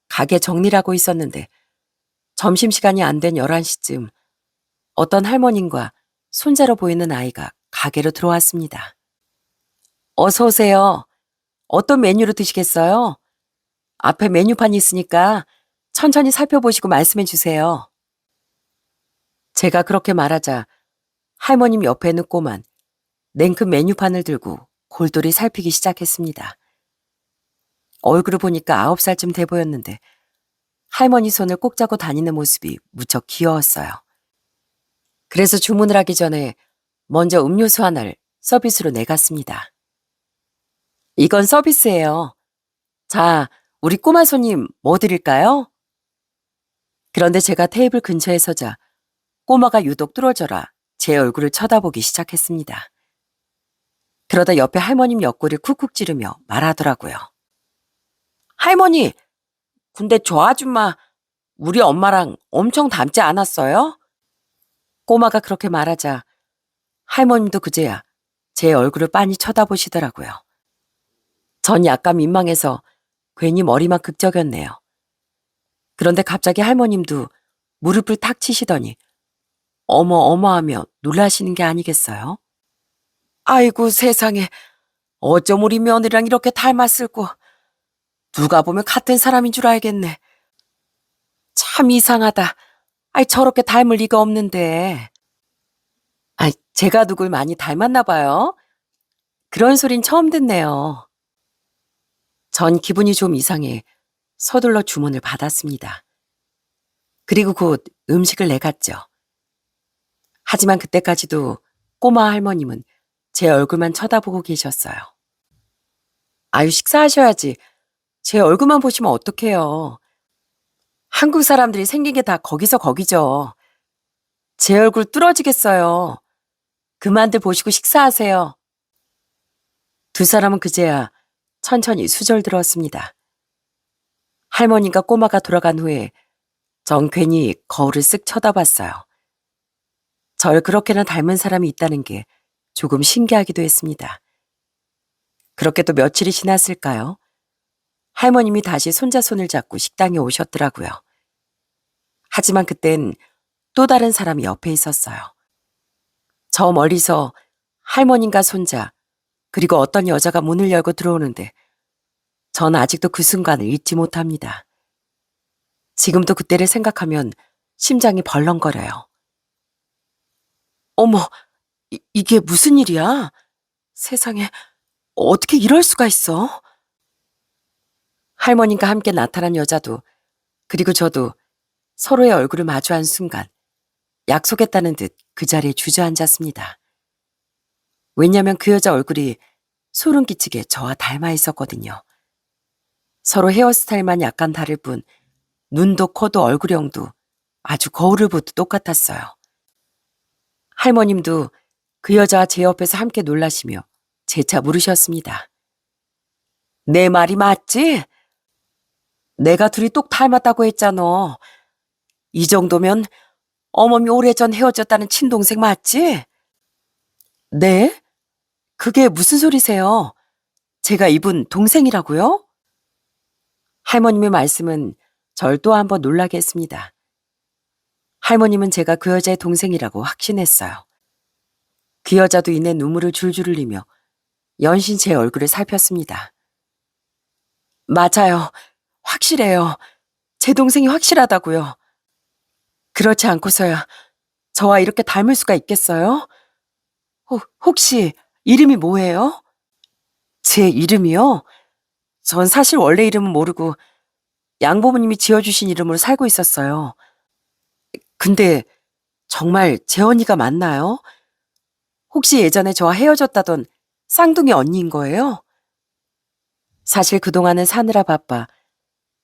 Speaker 1: 가게 정리를 하고 있었는데 점심시간이 안 된 11시쯤 어떤 할머님과 손자로 보이는 아이가 가게로 들어왔습니다. 어서 오세요. 어떤 메뉴로 드시겠어요? 앞에 메뉴판이 있으니까 천천히 살펴보시고 말씀해 주세요. 제가 그렇게 말하자 할머님 옆에 있는 꼬만 냉큼 메뉴판을 들고 골똘히 살피기 시작했습니다. 얼굴을 보니까 9살쯤 돼 보였는데 할머니 손을 꼭 잡고 다니는 모습이 무척 귀여웠어요. 그래서 주문을 하기 전에 먼저 음료수 하나를 서비스로 내갔습니다. 이건 서비스예요. 자, 우리 꼬마 손님 뭐 드릴까요? 그런데 제가 테이블 근처에 서자 꼬마가 유독 뚫어져라 제 얼굴을 쳐다보기 시작했습니다. 그러다 옆에 할머님 옆구리를 쿡쿡 찌르며 말하더라고요. 할머니, 근데 저 아줌마 우리 엄마랑 엄청 닮지 않았어요? 꼬마가 그렇게 말하자 할머님도 그제야 제 얼굴을 빤히 쳐다보시더라고요. 전 약간 민망해서 괜히 머리만 극적였네요. 그런데 갑자기 할머님도 무릎을 탁 치시더니 어머 어머 하며 놀라시는 게 아니겠어요? 아이고 세상에, 어쩜 우리 며느리랑 이렇게 닮았을꼬. 누가 보면 같은 사람인 줄 알겠네. 참 이상하다. 아이, 저렇게 닮을 리가 없는데. 아이, 제가 누굴 많이 닮았나 봐요. 그런 소린 처음 듣네요. 전 기분이 좀 이상해 서둘러 주문을 받았습니다. 그리고 곧 음식을 내갔죠. 하지만 그때까지도 꼬마 할머님은 제 얼굴만 쳐다보고 계셨어요. 아유, 식사하셔야지. 제 얼굴만 보시면 어떡해요. 한국 사람들이 생긴 게 다 거기서 거기죠. 제 얼굴 뚫어지겠어요. 그만들 보시고 식사하세요. 두 사람은 그제야 천천히 수절들었습니다. 할머니가 꼬마가 돌아간 후에 전 괜히 거울을 쓱 쳐다봤어요. 절 그렇게나 닮은 사람이 있다는 게 조금 신기하기도 했습니다. 그렇게 또 며칠이 지났을까요? 할머님이 다시 손자 손을 잡고 식당에 오셨더라고요. 하지만 그땐 또 다른 사람이 옆에 있었어요. 저 멀리서 할머님과 손자, 그리고 어떤 여자가 문을 열고 들어오는데 전 아직도 그 순간을 잊지 못합니다. 지금도 그때를 생각하면 심장이 벌렁거려요. 어머, 이게 무슨 일이야? 세상에, 어떻게 이럴 수가 있어? 할머님과 함께 나타난 여자도, 그리고 저도 서로의 얼굴을 마주한 순간 약속했다는 듯 그 자리에 주저앉았습니다. 왜냐면 그 여자 얼굴이 소름 끼치게 저와 닮아 있었거든요. 서로 헤어스타일만 약간 다를 뿐 눈도 코도 얼굴형도 아주 거울을 보듯 똑같았어요. 할머님도 그 여자와 제 옆에서 함께 놀라시며 재차 물으셨습니다. 내 말이 맞지? 내가 둘이 똑 닮았다고 했잖아. 이 정도면 어머니 오래전 헤어졌다는 친동생 맞지? 네? 그게 무슨 소리세요? 제가 이분 동생이라고요? 할머님의 말씀은 절 또 한 번 놀라게 했습니다. 할머님은 제가 그 여자의 동생이라고 확신했어요. 그 여자도 이내 눈물을 줄줄 흘리며 연신 제 얼굴을 살폈습니다. 맞아요. 확실해요. 제 동생이 확실하다고요. 그렇지 않고서야 저와 이렇게 닮을 수가 있겠어요? 혹시 이름이 뭐예요? 제 이름이요? 전 사실 원래 이름은 모르고 양부모님이 지어주신 이름으로 살고 있었어요. 근데 정말 제 언니가 맞나요? 혹시 예전에 저와 헤어졌다던 쌍둥이 언니인 거예요? 사실 그동안은 사느라 바빠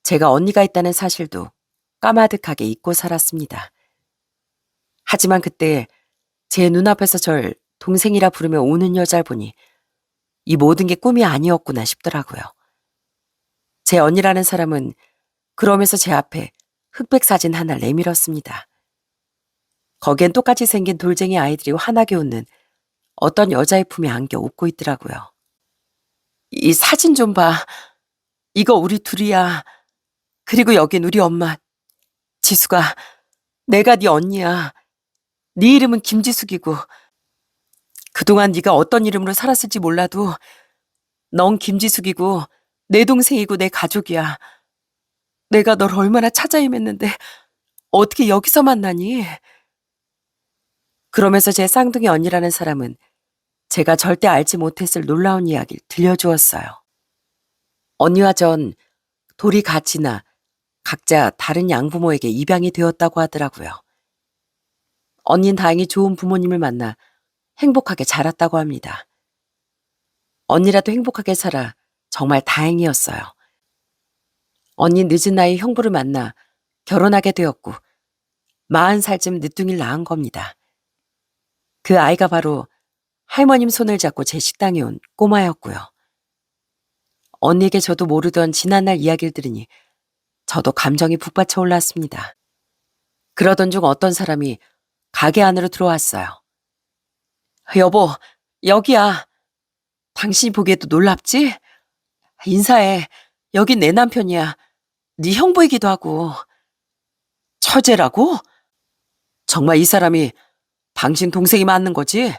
Speaker 1: 제가 언니가 있다는 사실도 까마득하게 잊고 살았습니다. 하지만 그때 제 눈앞에서 절 동생이라 부르며 우는 여자를 보니 이 모든 게 꿈이 아니었구나 싶더라고요. 제 언니라는 사람은 그러면서 제 앞에 흑백 사진 하나를 내밀었습니다. 거기엔 똑같이 생긴 돌쟁이 아이들이 환하게 웃는 어떤 여자의 품에 안겨 웃고 있더라고요. 이 사진 좀 봐. 이거 우리 둘이야. 그리고 여긴 우리 엄마. 지수가, 내가 네 언니야. 네 이름은 김지숙이고 그동안 네가 어떤 이름으로 살았을지 몰라도 넌 김지숙이고 내 동생이고 내 가족이야. 내가 널 얼마나 찾아 헤맸는데 어떻게 여기서 만나니? 그러면서 제 쌍둥이 언니라는 사람은 제가 절대 알지 못했을 놀라운 이야기를 들려주었어요. 언니와 전 돌이 같이 나 각자 다른 양부모에게 입양이 되었다고 하더라고요. 언니는 다행히 좋은 부모님을 만나 행복하게 자랐다고 합니다. 언니라도 행복하게 살아 정말 다행이었어요. 언니 늦은 나이 형부를 만나 결혼하게 되었고 40살쯤 늦둥이를 낳은 겁니다. 그 아이가 바로 할머님 손을 잡고 제 식당에 온 꼬마였고요. 언니에게 저도 모르던 지난날 이야기를 들으니 저도 감정이 북받쳐 올랐습니다. 그러던 중 어떤 사람이 가게 안으로 들어왔어요. 여보, 여기야. 당신이 보기에도 놀랍지? 인사해. 여긴 내 남편이야. 네 형부이기도 하고. 처제라고? 정말 이 사람이 당신 동생이 맞는 거지?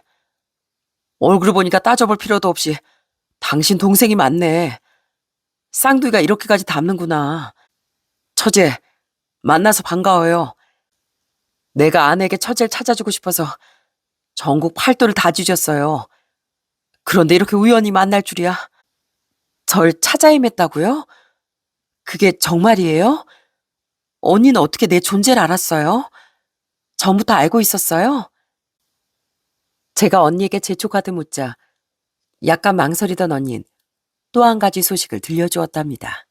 Speaker 1: 얼굴 보니까 따져볼 필요도 없이 당신 동생이 맞네. 쌍둥이가 이렇게까지 닮는구나. 처제, 만나서 반가워요. 내가 아내에게 처제를 찾아주고 싶어서 전국 팔도를 다 뒤졌어요. 그런데 이렇게 우연히 만날 줄이야. 절 찾아 헤맸다고요? 그게 정말이에요? 언니는 어떻게 내 존재를 알았어요? 전부터 알고 있었어요? 제가 언니에게 재촉하듯 묻자 약간 망설이던 언니는 또 한 가지 소식을 들려주었답니다.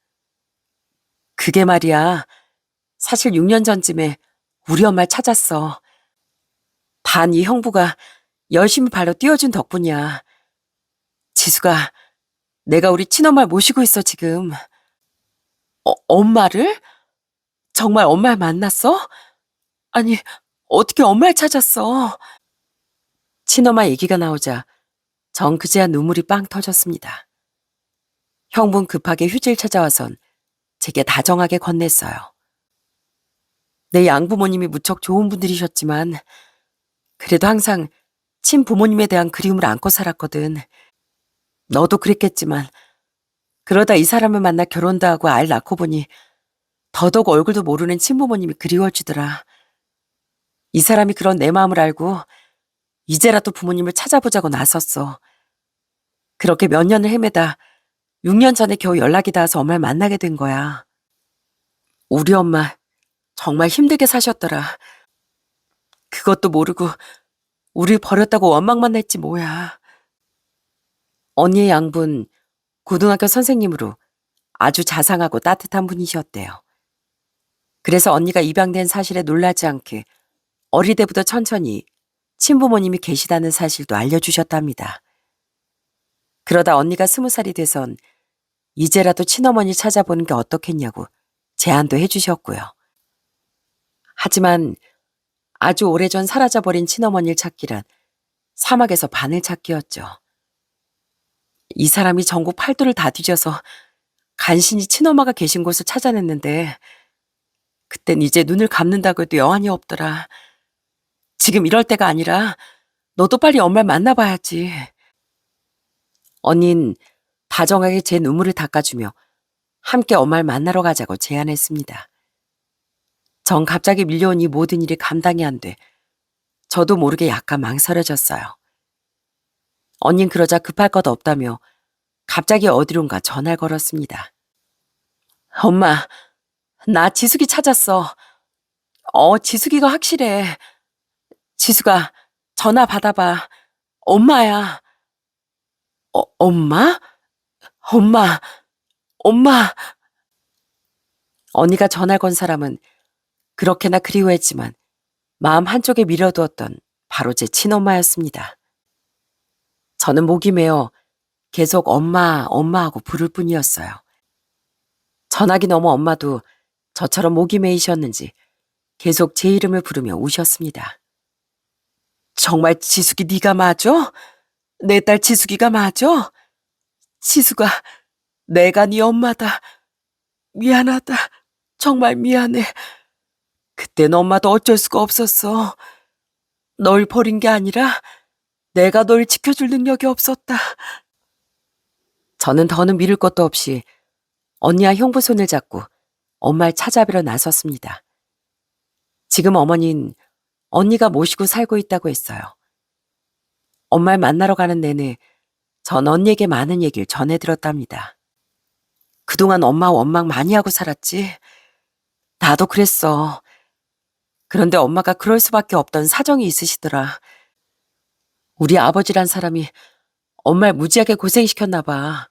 Speaker 1: 그게 말이야. 사실 6년 전쯤에 우리 엄마를 찾았어. 단 이 형부가 열심히 발로 뛰어준 덕분이야. 지수가 내가 우리 친엄마를 모시고 있어 지금. 엄마를? 정말 엄마를 만났어? 아니, 어떻게 엄마를 찾았어? 친엄마 얘기가 나오자 전 그제야 눈물이 빵 터졌습니다. 형부는 급하게 휴지를 찾아와선 제게 다정하게 건넸어요. 내 양부모님이 무척 좋은 분들이셨지만 그래도 항상 친부모님에 대한 그리움을 안고 살았거든. 너도 그랬겠지만 그러다 이 사람을 만나 결혼도 하고 아이를 낳고 보니 더더욱 얼굴도 모르는 친부모님이 그리워지더라. 이 사람이 그런 내 마음을 알고 이제라도 부모님을 찾아보자고 나섰어. 그렇게 몇 년을 헤매다 6년 전에 겨우 연락이 닿아서 엄마를 만나게 된 거야. 우리 엄마 정말 힘들게 사셨더라. 그것도 모르고 우리 버렸다고 원망만 했지 뭐야. 언니의 양분 고등학교 선생님으로 아주 자상하고 따뜻한 분이셨대요. 그래서 언니가 입양된 사실에 놀라지 않게 어릴 때부터 천천히 친부모님이 계시다는 사실도 알려주셨답니다. 그러다 언니가 20살이 돼선 이제라도 친어머니 찾아보는 게 어떻겠냐고 제안도 해주셨고요. 하지만 아주 오래전 사라져버린 친어머니를 찾기란 사막에서 바늘 찾기였죠. 이 사람이 전국 팔도를 다 뒤져서 간신히 친엄마가 계신 곳을 찾아냈는데 그땐 이제 눈을 감는다고 해도 여한이 없더라. 지금 이럴 때가 아니라 너도 빨리 엄마를 만나봐야지. 언닌 다정하게 제 눈물을 닦아주며 함께 엄마를 만나러 가자고 제안했습니다. 전 갑자기 밀려온 이 모든 일이 감당이 안 돼 저도 모르게 약간 망설여졌어요. 언닌 그러자 급할 것 없다며 갑자기 어디론가 전화를 걸었습니다. 엄마, 나 지숙이 찾았어. 지숙이가 확실해. 지숙아, 전화 받아봐. 엄마야. 엄마? 엄마, 엄마. 언니가 전화 건 사람은 그렇게나 그리워했지만 마음 한쪽에 밀어두었던 바로 제 친엄마였습니다. 저는 목이 메어 계속 엄마, 엄마하고 부를 뿐이었어요. 전화기 너머 엄마도 저처럼 목이 메이셨는지 계속 제 이름을 부르며 우셨습니다. 정말 지숙이 네가 맞아? 내 딸 지숙이가 맞아? 지숙아, 내가 네 엄마다. 미안하다. 정말 미안해. 그땐 엄마도 어쩔 수가 없었어. 널 버린 게 아니라 내가 널 지켜줄 능력이 없었다. 저는 더는 미룰 것도 없이 언니와 형부 손을 잡고 엄마를 찾아뵈러 나섰습니다. 지금 어머니는 언니가 모시고 살고 있다고 했어요. 엄마를 만나러 가는 내내 전 언니에게 많은 얘기를 전해 들었답니다. 그동안 엄마 원망 많이 하고 살았지. 나도 그랬어. 그런데 엄마가 그럴 수밖에 없던 사정이 있으시더라. 우리 아버지란 사람이 엄마를 무지하게 고생시켰나 봐.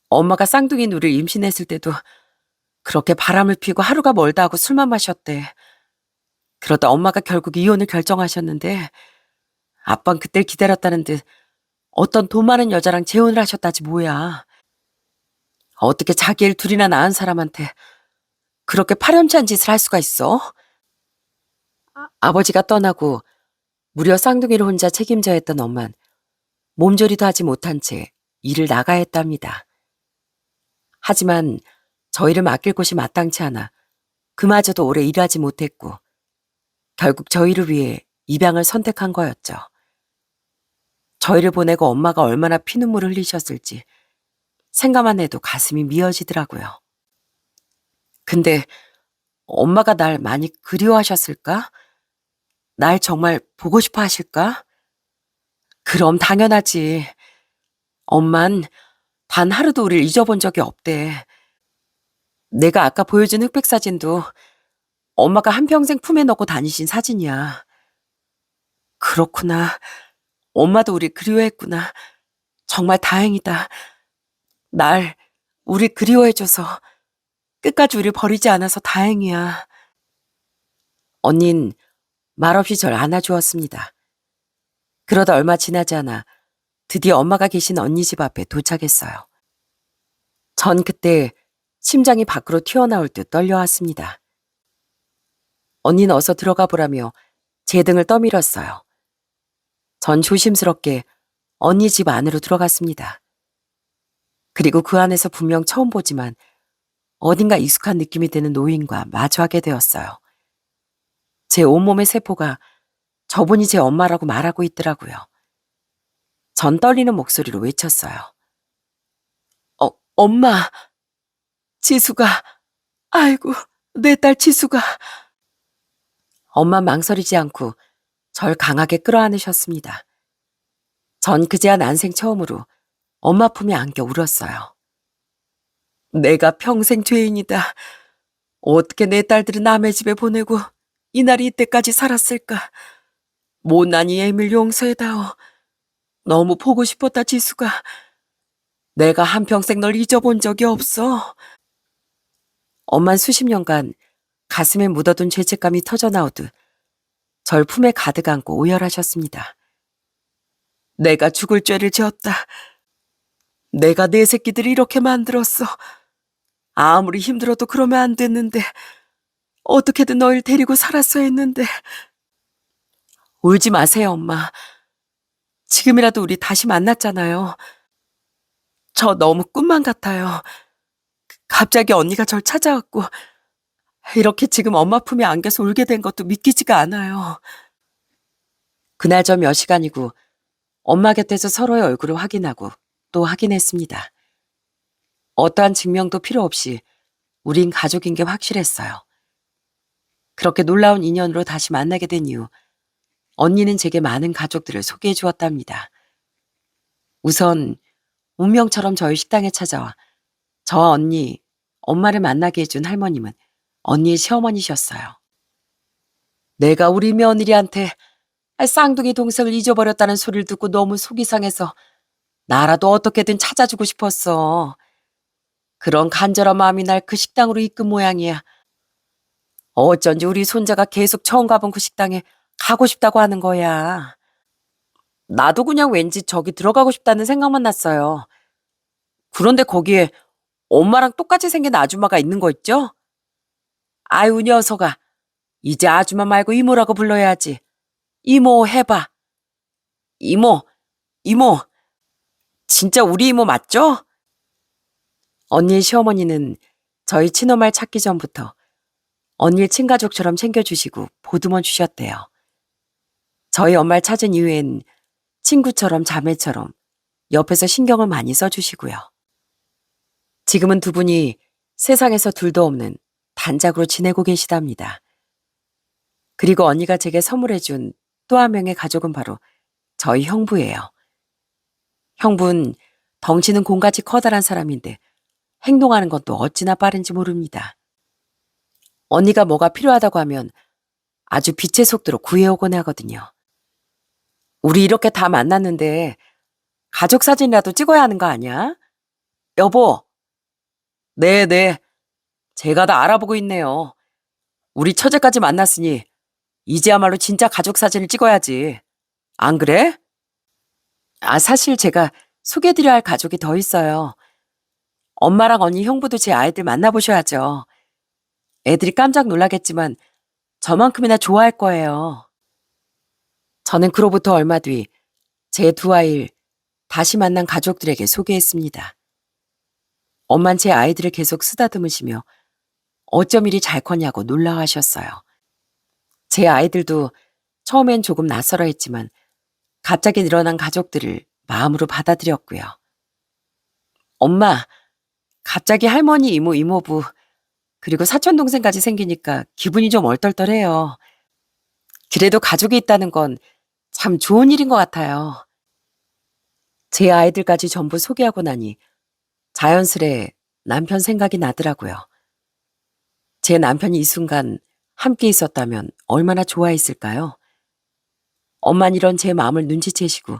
Speaker 1: 엄마가 쌍둥이 누를 임신했을 때도 그렇게 바람을 피고 하루가 멀다 하고 술만 마셨대. 그러다 엄마가 결국 이혼을 결정하셨는데 아빤 그때를 기다렸다는 듯 어떤 돈 많은 여자랑 재혼을 하셨다지 뭐야. 어떻게 자기 일 둘이나 낳은 사람한테 그렇게 파렴치한 짓을 할 수가 있어? 아버지가 떠나고 무려 쌍둥이를 혼자 책임져야 했던 엄만 몸조리도 하지 못한 채 일을 나가야 했답니다. 하지만 저희를 맡길 곳이 마땅치 않아 그마저도 오래 일하지 못했고 결국 저희를 위해 입양을 선택한 거였죠. 저희를 보내고 엄마가 얼마나 피눈물을 흘리셨을지 생각만 해도 가슴이 미어지더라고요. 근데 엄마가 날 많이 그리워하셨을까? 날 정말 보고 싶어 하실까? 그럼 당연하지. 엄만 단 하루도 우릴 잊어본 적이 없대. 내가 아까 보여준 흑백 사진도 엄마가 한평생 품에 넣고 다니신 사진이야. 그렇구나. 엄마도 우리 그리워했구나. 정말 다행이다. 날 우리 그리워해줘서 끝까지 우릴 버리지 않아서 다행이야. 언닌 말없이 절 안아주었습니다. 그러다 얼마 지나지 않아 드디어 엄마가 계신 언니 집 앞에 도착했어요. 전 그때 심장이 밖으로 튀어나올 듯 떨려왔습니다. 언니는 어서 들어가 보라며 제 등을 떠밀었어요. 전 조심스럽게 언니 집 안으로 들어갔습니다. 그리고 그 안에서 분명 처음 보지만 어딘가 익숙한 느낌이 드는 노인과 마주하게 되었어요. 제 온몸의 세포가 저분이 제 엄마라고 말하고 있더라고요. 전 떨리는 목소리로 외쳤어요. 엄마, 지수가, 아이고, 내 딸 지수가. 엄마 망설이지 않고 절 강하게 끌어안으셨습니다. 전 그제야 난생 처음으로 엄마 품에 안겨 울었어요. 내가 평생 죄인이다. 어떻게 내 딸들을 남의 집에 보내고 이날이 이때까지 살았을까. 못난 이 애밀 용서해다오. 너무 보고 싶었다 지수가. 내가 한평생 널 잊어본 적이 없어. 엄만 수십 년간 가슴에 묻어둔 죄책감이 터져나오듯 절 품에 가득 안고 오열하셨습니다. 내가 죽을 죄를 지었다. 내가 내 새끼들을 이렇게 만들었어. 아무리 힘들어도 그러면 안 됐는데 어떻게든 널 데리고 살았어야 했는데. 울지 마세요, 엄마. 지금이라도 우리 다시 만났잖아요. 저 너무 꿈만 같아요. 갑자기 언니가 절 찾아왔고 이렇게 지금 엄마 품에 안겨서 울게 된 것도 믿기지가 않아요. 그날 저 몇 시간이고 엄마 곁에서 서로의 얼굴을 확인하고 또 확인했습니다. 어떠한 증명도 필요 없이 우린 가족인 게 확실했어요. 그렇게 놀라운 인연으로 다시 만나게 된 이후 언니는 제게 많은 가족들을 소개해 주었답니다. 우선 운명처럼 저희 식당에 찾아와 저와 언니, 엄마를 만나게 해준 할머님은 언니의 시어머니셨어요. 내가 우리 며느리한테 쌍둥이 동생을 잊어버렸다는 소리를 듣고 너무 속이 상해서 나라도 어떻게든 찾아주고 싶었어. 그런 간절한 마음이 날 그 식당으로 이끈 모양이야. 어쩐지 우리 손자가 계속 처음 가본 그 식당에 가고 싶다고 하는 거야. 나도 그냥 왠지 저기 들어가고 싶다는 생각만 났어요. 그런데 거기에 엄마랑 똑같이 생긴 아줌마가 있는 거 있죠? 아유, 녀석아. 이제 아줌마 말고 이모라고 불러야지. 이모 해봐. 이모, 이모. 진짜 우리 이모 맞죠? 언니의 시어머니는 저희 친엄마를 찾기 전부터 언니를 친가족처럼 챙겨주시고 보듬어 주셨대요. 저희 엄마를 찾은 이후엔 친구처럼 자매처럼 옆에서 신경을 많이 써주시고요. 지금은 두 분이 세상에서 둘도 없는 단짝으로 지내고 계시답니다. 그리고 언니가 제게 선물해준 또 한 명의 가족은 바로 저희 형부예요. 형부는 덩치는 공같이 커다란 사람인데 행동하는 건 또 어찌나 빠른지 모릅니다. 언니가 뭐가 필요하다고 하면 아주 빛의 속도로 구해오곤 하거든요. 우리 이렇게 다 만났는데 가족 사진이라도 찍어야 하는 거 아니야? 여보. 네네. 제가 다 알아보고 있네요. 우리 처제까지 만났으니 이제야말로 진짜 가족 사진을 찍어야지. 안 그래? 사실 제가 소개해드려야 할 가족이 더 있어요. 엄마랑 언니, 형부도 제 아이들 만나보셔야죠. 애들이 깜짝 놀라겠지만 저만큼이나 좋아할 거예요. 저는 그로부터 얼마 뒤 제 두 아이를 다시 만난 가족들에게 소개했습니다. 엄만 제 아이들을 계속 쓰다듬으시며 어쩜 이리 잘 컸냐고 놀라워하셨어요. 제 아이들도 처음엔 조금 낯설어 했지만 갑자기 늘어난 가족들을 마음으로 받아들였고요. 엄마, 갑자기 할머니, 이모, 이모부, 그리고 사촌동생까지 생기니까 기분이 좀 얼떨떨해요. 그래도 가족이 있다는 건 참 좋은 일인 것 같아요. 제 아이들까지 전부 소개하고 나니 자연스레 남편 생각이 나더라고요. 제 남편이 이 순간 함께 있었다면 얼마나 좋아했을까요? 엄만 이런 제 마음을 눈치채시고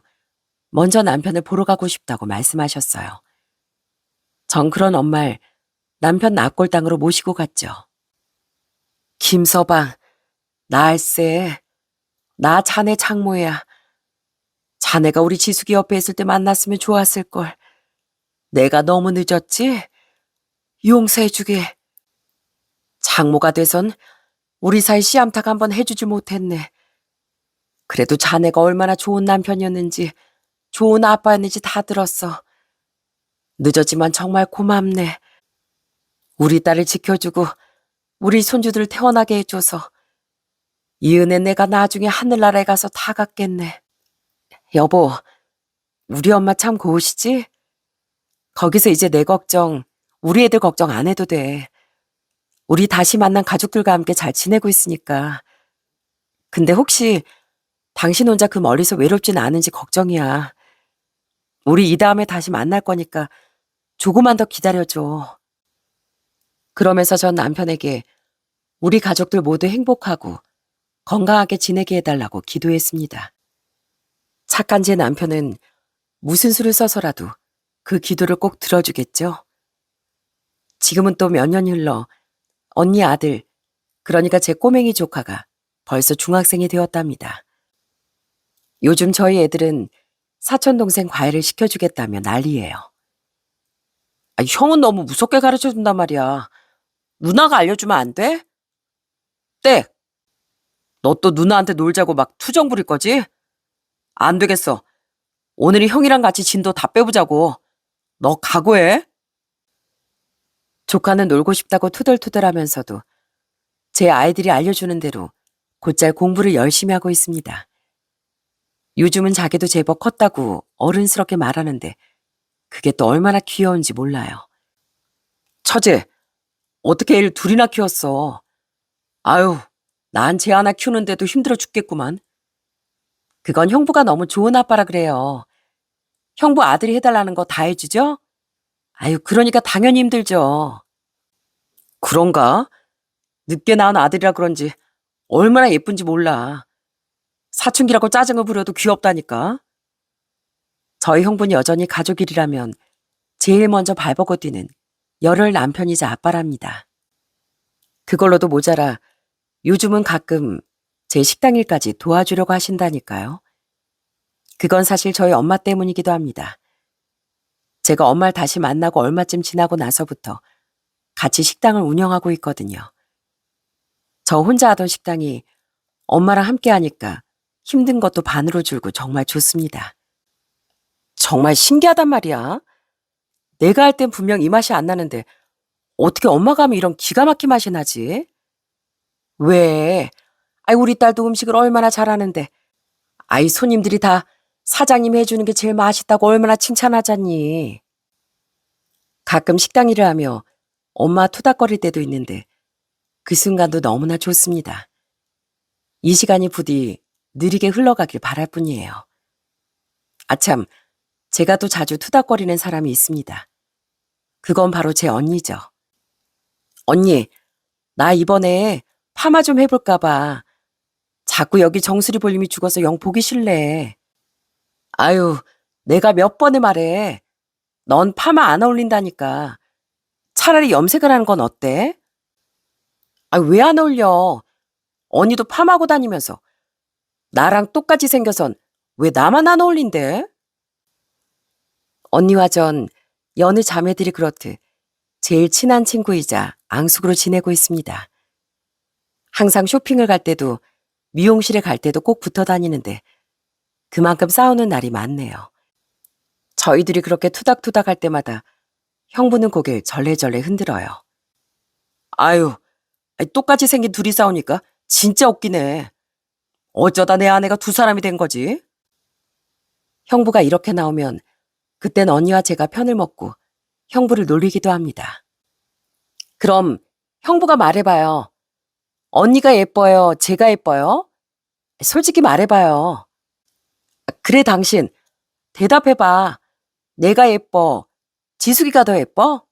Speaker 1: 먼저 남편을 보러 가고 싶다고 말씀하셨어요. 전 그런 엄마를 남편 납골당으로 모시고 갔죠. 김서방, 나알세, 나 자네 장모야. 자네가 우리 지숙이 옆에 있을 때 만났으면 좋았을걸. 내가 너무 늦었지? 용서해주게. 장모가 돼선 우리 사이 씨암탉 한번 해주지 못했네. 그래도 자네가 얼마나 좋은 남편이었는지 좋은 아빠였는지 다 들었어. 늦었지만 정말 고맙네. 우리 딸을 지켜주고 우리 손주들 태어나게 해줘서 이 은혜 내가 나중에 하늘나라에 가서 다 갚겠네. 여보, 우리 엄마 참 고우시지? 거기서 이제 내 걱정, 우리 애들 걱정 안 해도 돼. 우리 다시 만난 가족들과 함께 잘 지내고 있으니까. 근데 혹시 당신 혼자 그 멀리서 외롭진 않은지 걱정이야. 우리 이 다음에 다시 만날 거니까 조금만 더 기다려줘. 그러면서 전 남편에게 우리 가족들 모두 행복하고 건강하게 지내게 해달라고 기도했습니다. 착한 제 남편은 무슨 수를 써서라도 그 기도를 꼭 들어주겠죠. 지금은 또 몇 년이 흘러 언니 아들, 그러니까 제 꼬맹이 조카가 벌써 중학생이 되었답니다. 요즘 저희 애들은 사촌동생 과외를 시켜주겠다며 난리예요. 형은 너무 무섭게 가르쳐준단 말이야. 누나가 알려주면 안 돼? 땡! 너 또 누나한테 놀자고 막 투정 부릴 거지? 안 되겠어. 오늘은 형이랑 같이 진도 다 빼보자고. 너 각오해. 조카는 놀고 싶다고 투덜투덜하면서도 제 아이들이 알려주는 대로 곧잘 공부를 열심히 하고 있습니다. 요즘은 자기도 제법 컸다고 어른스럽게 말하는데 그게 또 얼마나 귀여운지 몰라요. 처제, 어떻게 애를 둘이나 키웠어? 아유, 난 쟤 하나 키우는데도 힘들어 죽겠구만. 그건 형부가 너무 좋은 아빠라 그래요. 형부 아들이 해달라는 거 다 해주죠? 아유, 그러니까 당연히 힘들죠. 그런가? 늦게 낳은 아들이라 그런지 얼마나 예쁜지 몰라. 사춘기라고 짜증을 부려도 귀엽다니까. 저희 형부는 여전히 가족 일이라면 제일 먼저 발벗고 뛰는 열혈 남편이자 아빠랍니다. 그걸로도 모자라 요즘은 가끔 제 식당 일까지 도와주려고 하신다니까요. 그건 사실 저희 엄마 때문이기도 합니다. 제가 엄마를 다시 만나고 얼마쯤 지나고 나서부터 같이 식당을 운영하고 있거든요. 저 혼자 하던 식당이 엄마랑 함께 하니까 힘든 것도 반으로 줄고 정말 좋습니다. 정말 신기하단 말이야. 내가 할 땐 분명 이 맛이 안 나는데 어떻게 엄마가 하면 이런 기가 막힌 맛이 나지? 왜? 우리 딸도 음식을 얼마나 잘하는데. 손님들이 다 사장님이 해주는 게 제일 맛있다고 얼마나 칭찬하잖니. 가끔 식당 일을 하며 엄마 투닥거릴 때도 있는데 그 순간도 너무나 좋습니다. 이 시간이 부디 느리게 흘러가길 바랄 뿐이에요. 아참, 제가 또 자주 투닥거리는 사람이 있습니다. 그건 바로 제 언니죠. 언니, 나 이번에 파마 좀 해볼까 봐. 자꾸 여기 정수리 볼륨이 죽어서 영 보기 싫네. 아유, 내가 몇 번을 말해. 넌 파마 안 어울린다니까. 차라리 염색을 하는 건 어때? 아, 왜 안 어울려? 언니도 파마하고 다니면서. 나랑 똑같이 생겨선 왜 나만 안 어울린대? 언니와 전 여느 자매들이 그렇듯 제일 친한 친구이자 앙숙으로 지내고 있습니다. 항상 쇼핑을 갈 때도 미용실에 갈 때도 꼭 붙어 다니는데 그만큼 싸우는 날이 많네요. 저희들이 그렇게 투닥투닥 할 때마다 형부는 고개를 절레절레 흔들어요. 아유, 똑같이 생긴 둘이 싸우니까 진짜 웃기네. 어쩌다 내 아내가 두 사람이 된 거지? 형부가 이렇게 나오면 그땐 언니와 제가 편을 먹고 형부를 놀리기도 합니다. 그럼 형부가 말해봐요. 언니가 예뻐요? 제가 예뻐요? 솔직히 말해봐요. 그래, 당신. 대답해봐. 내가 예뻐? 지숙이가 더 예뻐?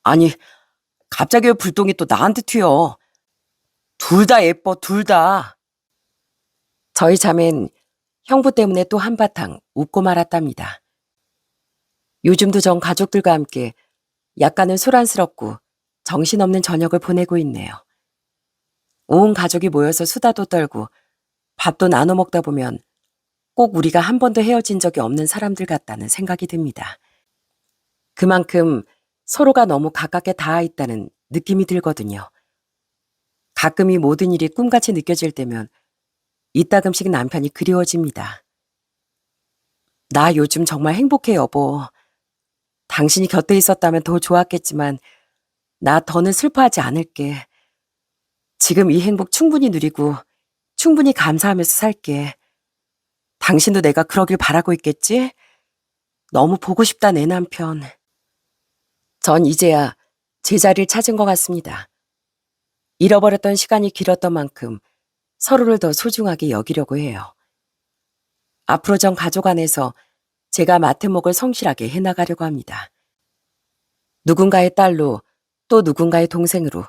Speaker 1: 아니, 갑자기 왜 불똥이 또 나한테 튀어. 둘 다 예뻐, 둘 다. 저희 자매는 형부 때문에 또 한바탕 웃고 말았답니다. 요즘도 전 가족들과 함께 약간은 소란스럽고 정신없는 저녁을 보내고 있네요. 온 가족이 모여서 수다도 떨고 밥도 나눠 먹다 보면 꼭 우리가 한 번도 헤어진 적이 없는 사람들 같다는 생각이 듭니다. 그만큼 서로가 너무 가깝게 닿아 있다는 느낌이 들거든요. 가끔 이 모든 일이 꿈같이 느껴질 때면 이따금씩 남편이 그리워집니다. 나 요즘 정말 행복해, 여보. 당신이 곁에 있었다면 더 좋았겠지만 나 더는 슬퍼하지 않을게. 지금 이 행복 충분히 누리고 충분히 감사하면서 살게. 당신도 내가 그러길 바라고 있겠지? 너무 보고 싶다, 내 남편. 전 이제야 제자리를 찾은 것 같습니다. 잃어버렸던 시간이 길었던 만큼 서로를 더 소중하게 여기려고 해요. 앞으로 전 가족 안에서 제가 맡은 몫을 성실하게 해나가려고 합니다. 누군가의 딸로, 또 누군가의 동생으로,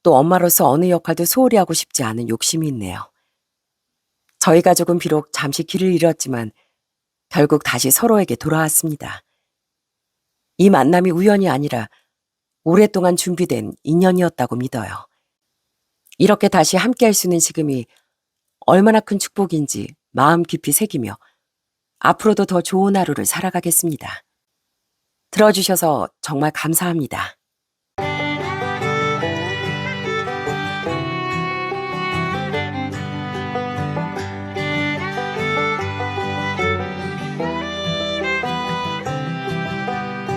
Speaker 1: 또 엄마로서 어느 역할도 소홀히 하고 싶지 않은 욕심이 있네요. 저희 가족은 비록 잠시 길을 잃었지만 결국 다시 서로에게 돌아왔습니다. 이 만남이 우연이 아니라 오랫동안 준비된 인연이었다고 믿어요. 이렇게 다시 함께할 수 있는 지금이 얼마나 큰 축복인지 마음 깊이 새기며 앞으로도 더 좋은 하루를 살아가겠습니다. 들어주셔서 정말 감사합니다.